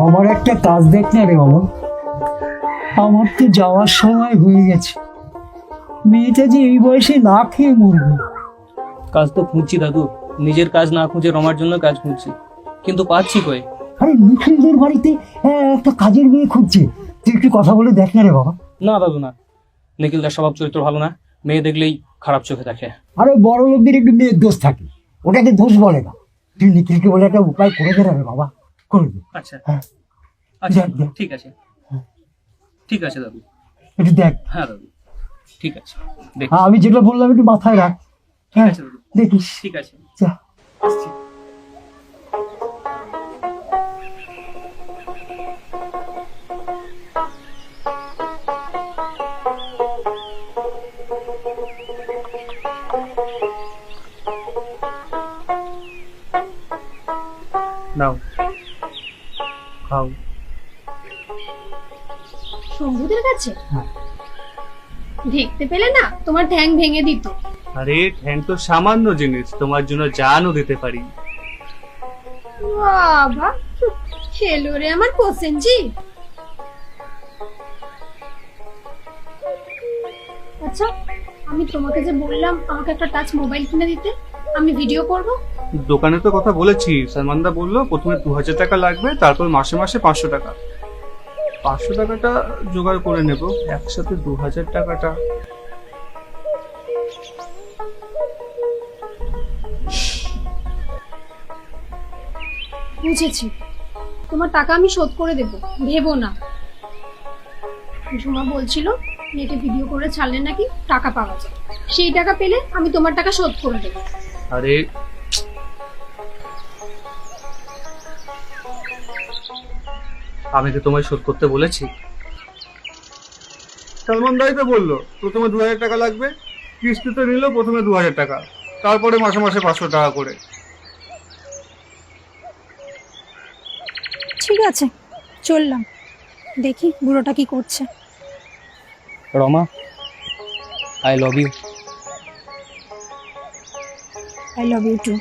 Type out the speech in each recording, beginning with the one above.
আমার একটা কাজ দেখ না রে বাবা, আমার তো যাওয়ার সময় হয়ে গেছে। মেয়েটা যে এই বয়সে না খেয়ে মরবে। কাজ তো খুঁজছি দাদু, নিজের কাজ না খুঁজে রমার জন্য কাজ খুঁজছি, কিন্তু পাচ্ছি কই। আরে নিখিলদের বাড়িতে একটা কাজের মেয়ে খুঁজছে, তুই একটু কথা বলে দেখ না রে বাবা। না দাদু না, নিখিলদার স্বভাব চরিত্র ভালো না, মেয়ে দেখলেই খারাপ চোখে দেখে। আরে বড় লোকদের একটু মেয়ের দোষ থাকে, ওটাকে দোষ বলে না। তুই নিখিলকে বলে একটা উপায় করে দে রে বাবা, করে দে। আচ্ছা হ্যাঁ আচ্ছা, দেখ, দেখ। ঠিক আছে ঠিক আছে দাদু। একটু দেখ। হ্যাঁ দাদু, ঠিক আছে দেখ। আমি যেটা বললাম একটু মাথায় রাখ। ঠিক হ্যাঁ আছে দাদু, দেখিস। ঠিক আছে, যা। আসছি। নাও খাও। শম্ভুদের কাছে হ্যাঁ। দেখতে পেলে না, তোমার ঠ্যাং ভেঙে দিত। আরে ঠ্যাং তো সামান্য জিনিস, তোমার জন্য জানও দিতে পারি। বাবা, খেলো রে আমার কোসেনজি। আচ্ছা, আমি তোমাকে যে বললাম আমাকে একটা টাচ মোবাইল কিনে দিতে, আমি ভিডিও করব। দোকানে তো কথা বলেছি, সালমানদা বললো প্রথমে 2000 টাকা লাগবে, তারপর মাসে মাসে 500 টাকা। 500 টাকাটা জোগাড় করে নেব, একসাথে 2000 টাকাটা। বুঝেছি, তোমার টাকা আমি শোধ করে দেব, ভেবো না। ঝুমা বলছিল নেটে ভিডিও করে ছাড়লে নাকি টাকা পাওয়া যায়, সেই টাকা পেলে আমি তোমার টাকা শোধ করে দেবো। আরে আমি কি তোমায় শোধ করতে বলেছি? সালমান দাই তো বললো প্রথমে 2000 টাকা লাগবে, কিস্তিতে নিল প্রথমে 2000 টাকা, তারপরে মাসে মাসে 500 টাকা করে। ঠিক আছে, চললাম, দেখি বুড়োটা কি করছে। Rama, I love you. I love you too.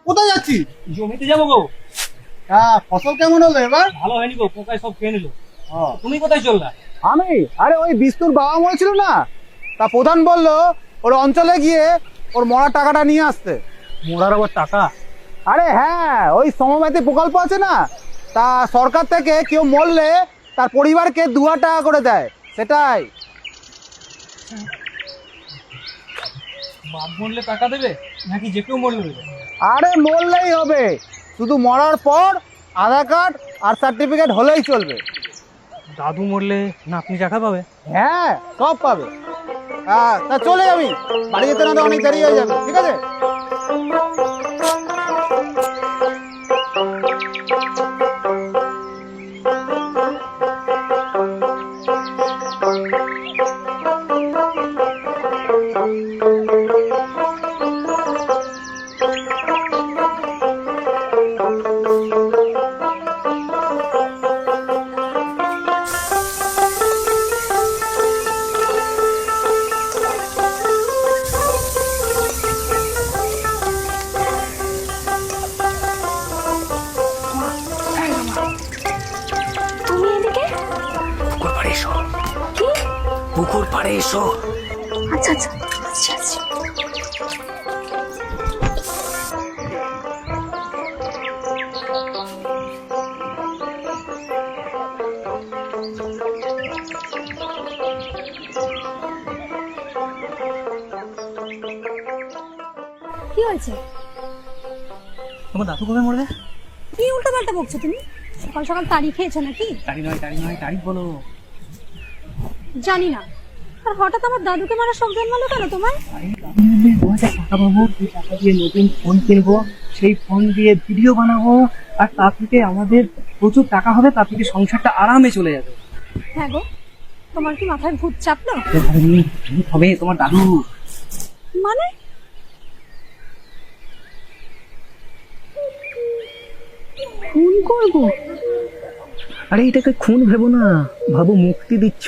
কোথায় যাচ্ছি? জমিতে যাবো গো। হ্যাঁ, ফসল কেমন হলো এবার? ভালো হয়নি গো, পোকায় সব খেয়ে নিল। তুমি কোথায় চললা? আমি আরে ওই বিস্তুর বাবা মরেছিল না, তা প্রধান বললো ওর অঞ্চলে গিয়ে ওর মরার টাকাটা নিয়ে আসতে। মোড়ার আবার টাকা? আরে হ্যাঁ, ওই সমব্যাপী প্রকল্প আছে না, তা সরকার থেকে কেউ মরলে তার পরিবারকে 2000 টাকা করে দেয়, সেটাই। বাপ মরলে টাকা দেবে নাকি যে কেউ মরলে দেবে? আরে মরলেই হবে, শুধু মরার পর আধার কার্ড আর সার্টিফিকেট হলেই চলবে। দাদু মরলে নাতনি টাকা পাবে? হ্যাঁ, সব পাবে। হ্যাঁ, তা চলে যাবি, বাড়ি যেতে না তো অনেক দেরি হয়ে যাবে, ঠিক আছে? তুমি এদিকে? পুকুর পাড়ে এসো, কি? পুকুর পাড়ে এসো। আচ্ছা আচ্ছা, আসছি আসছি। হয়েছে? তোমার দাদু কবে মরবে? কি উল্টো পাল্টা বকছো তুমি? সকাল সকাল তাড়ি খেয়েছো নাকি? তারিখ বলো। জানি না। আর হঠাৎ আমার দাদুকে মারা শখ জন্মালো কেন তোমার? টাকা পাবো, সেই টাকা দিয়ে নতুন ফোন কিনবো, সেই ফোন দিয়ে ভিডিও বানাবো, আর তা থেকে আমাদের প্রচুর টাকা হবে, তা থেকে সংসারটা আরামে চলে যাবে। হ্যাঁ গো, তোমার কি মাথায় ভূত চাপলো? হবে তোমার দাদু। মানে? খুন করবো? আরে এটাকে খুন ভেবো না, ভাবো মুক্তি দিচ্ছ।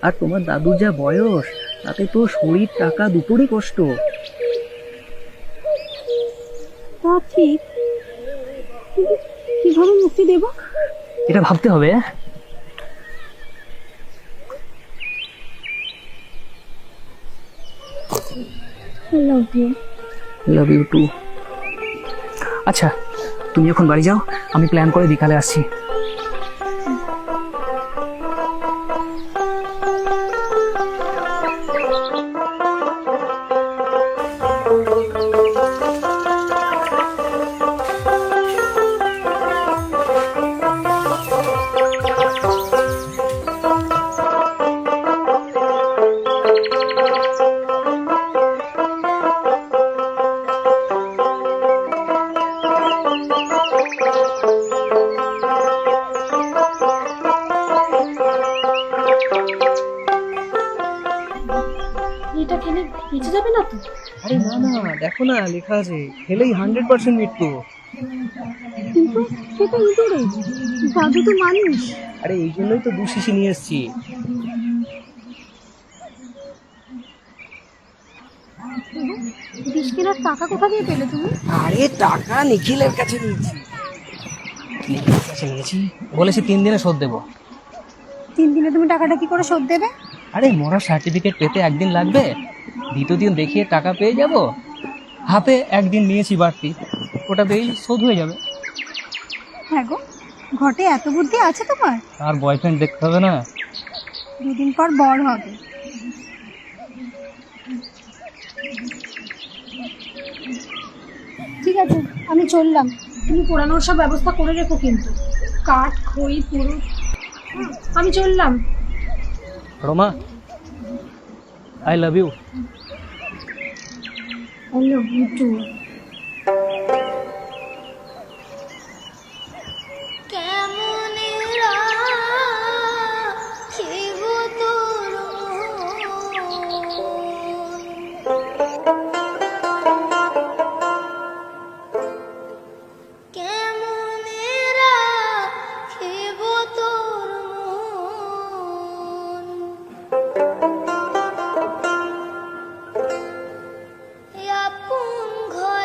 আর তোমার দাদুর যা বয়স, তাতে তো শরীর টাকা দুটোরই কষ্ট। তা ঠিক, কিন্তু কিভাবে মুক্তি দেবো? এটা ভাবতে হবে। Love you too. আচ্ছা, তুমি এখন বাড়ি যাও, আমি প্ল্যান করে বিকালে আসছি। এটা খেলে বেঁচে যাবে না তো? আরে না না, দেখো না লেখা আছে খেলেই 100% মৃত্যু। কিন্তু সে তো ইঁদুরে, দাদু তো মানুষ। আরে এই জন্যই তো 2 শিশি নিয়ে এসেছি। বিষ কেনার টাকা কোথা দিয়ে পেলে তুমি? আরে টাকা নিখিলের কাছে নিয়েছি। নিখিলের কাছে নিয়েছি, বলেছি 3 দিনে শোধ দেবো। 3 দিনে তুমি টাকাটা কি করে শোধ দেবে? আরে মরার সার্টিফিকেট পেতে 1 দিন লাগবে, দ্বিতীয় দিন দেখিয়ে টাকা পেয়ে যাব। হাতে 1 দিন নিয়েছি বাড়তি, ওটা পেয়েই শোধ হয়ে যাবে। হ্যাঁ গো, ঘটে এত বুদ্ধি আছে তোমার। আর বয়ফ্রেন্ড দেখতে হবে না। 2 দিন পর বর হবে। ঠিক আছে, আমি চললাম। তুমি পোড়ানোর সব ব্যবস্থা করে রেখো কিন্তু, কাঠ খই পুরো। আমি চললাম। Roma, I love you. I love you too. আপন ঘর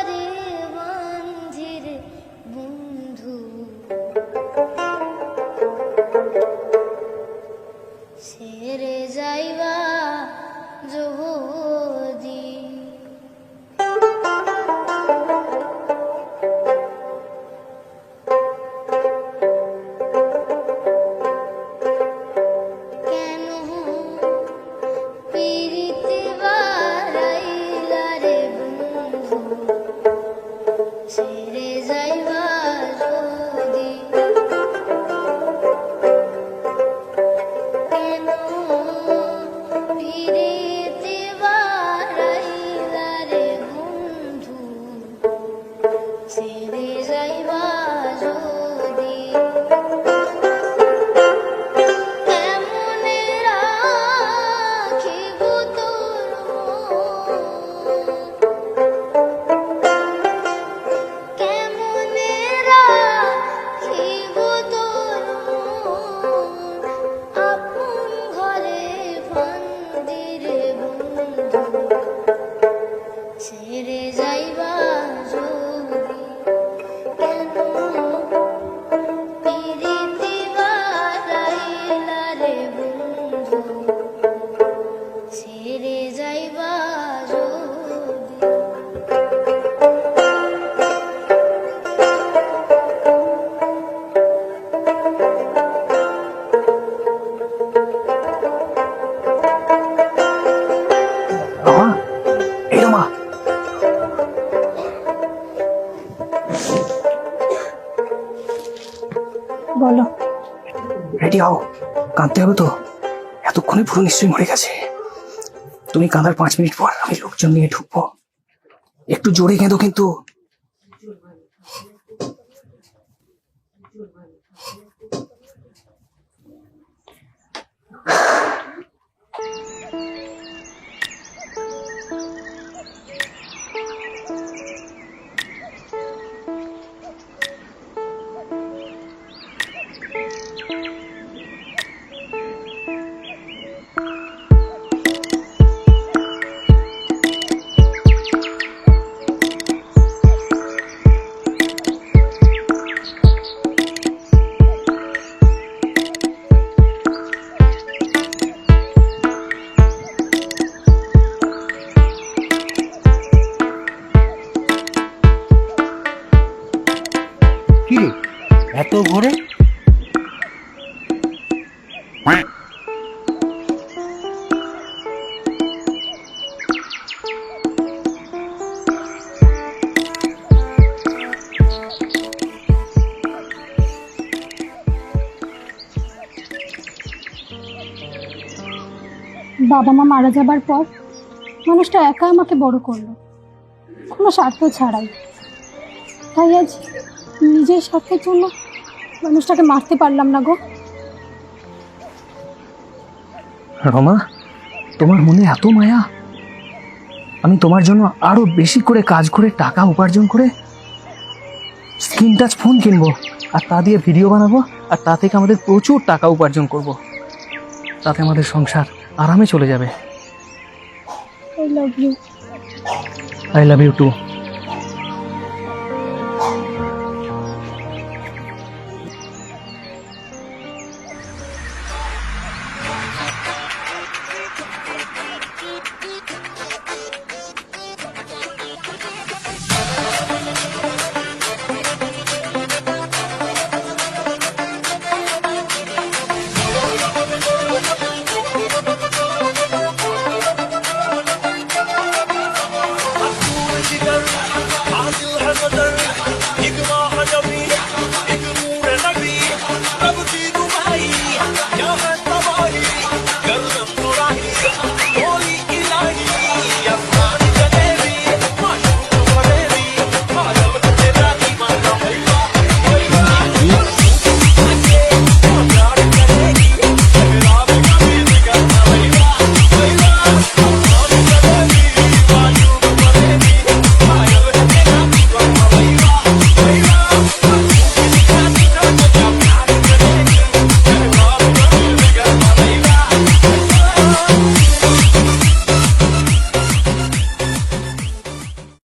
বলো। রেডি হও, কাঁদতে হবে তো। এতক্ষণে পুরো নিশ্চয়ই মরে গেছে। তুমি কাঁদার 5 মিনিট পর আমি লোকজন নিয়ে ঢুকবো। একটু জোরে কেঁদো কিন্তু। কি রে, এত ভোরে? বাবা মা মারা যাবার পর মানুষটা একা আমাকে বড় করলো, কোনো স্বার্থ ছাড়াই। তাই আজ নিজের স্বার্থের জন্য মানুষটাকে মারতে পারলাম না গো। রমা, তোমার মনে এত মায়া? আমি তোমার জন্য আরো বেশি করে কাজ করে টাকা উপার্জন করে স্ক্রিন টাচ ফোন কিনবো, আর তা দিয়ে ভিডিও বানাবো, আর তা থেকে আমাদের প্রচুর টাকা উপার্জন করব। তাতে আমাদের সংসার আরামে চলে যাবে। I love you. I love you two.